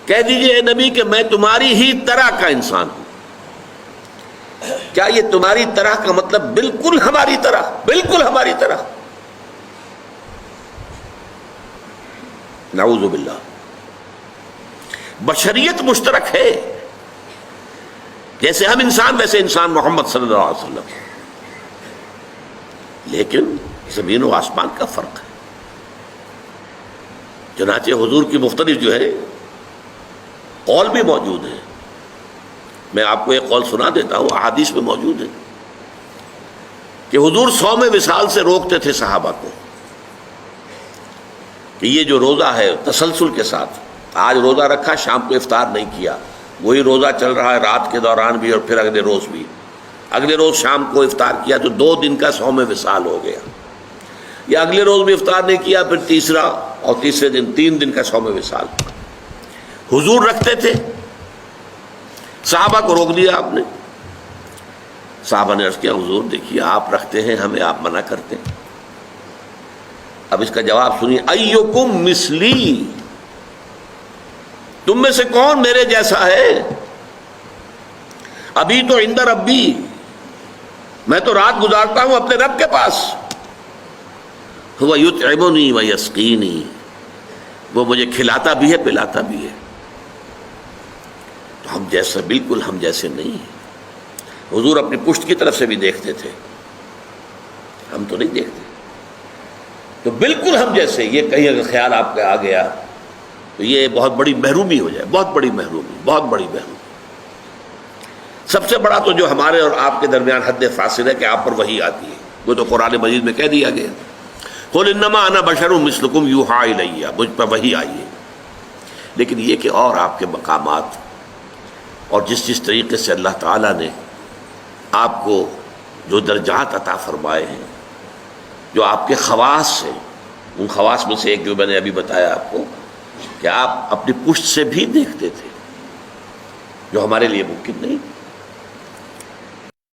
کہہ دیجئے اے نبی کہ میں تمہاری ہی طرح کا انسان ہوں۔ کیا یہ تمہاری طرح کا مطلب بالکل ہماری طرح؟ بالکل ہماری طرح؟ نعوذ باللہ۔ بشریت مشترک ہے، جیسے ہم انسان ویسے انسان محمد صلی اللہ علیہ وسلم، لیکن زمین و آسمان کا فرق ہے۔ چنانچہ حضور کی مختلف جو ہے قول بھی موجود ہیں۔ میں آپ کو ایک قول سنا دیتا ہوں، احادیث میں موجود ہے کہ حضور صوم وصال سے روکتے تھے صحابہ کو کہ یہ جو روزہ ہے تسلسل کے ساتھ، آج روزہ رکھا شام کو افطار نہیں کیا، وہی روزہ چل رہا ہے رات کے دوران بھی اور پھر اگلے روز بھی، اگلے روز شام کو افطار کیا تو 2 دن کا صوم وصال ہو گیا، یا اگلے روز بھی افطار نہیں کیا پھر تیسرا اور تیسرے دن 3 دن کا صوم وصال۔ حضور رکھتے تھے، صحابہ کو روک دیا آپ نے۔ صحابہ نے عرض کیا حضور دیکھیے آپ رکھتے ہیں، ہمیں آپ منع کرتے ہیں۔ اب اس کا جواب سنیے، ایکم مثلی، تم میں سے کون میرے جیسا ہے؟ ابھی تو عند ربی، میں تو رات گزارتا ہوں اپنے رب کے پاس، هو یطعمنی و یسقینی، وہ مجھے کھلاتا بھی ہے پلاتا بھی ہے۔ تو ہم جیسا بالکل ہم جیسے نہیں ہیں۔ حضور اپنی پشت کی طرف سے بھی دیکھتے تھے، ہم تو نہیں دیکھتے، تو بالکل ہم جیسے، یہ کہیں اگر خیال آپ کا آ گیا تو یہ بہت بڑی محرومی ہو جائے، بہت بڑی محرومی، بہت بڑی محرومی۔ سب سے بڑا تو جو ہمارے اور آپ کے درمیان حد فاصل ہے کہ آپ پر وحی آتی ہے، وہ تو قرآن مجید میں کہہ دیا گیا، قل انما انا بشر مثلکم یوحی الی، مجھ پر وحی آئی ہے۔ لیکن یہ کہ اور آپ کے مقامات اور جس طریقے سے اللہ تعالیٰ نے آپ کو جو درجات عطا فرمائے ہیں، جو آپ کے خواص ہیں، ان خواص میں سے ایک جو میں نے ابھی بتایا آپ کو کہ آپ اپنی پشت سے بھی دیکھتے تھے، جو ہمارے لیے ممکن نہیں۔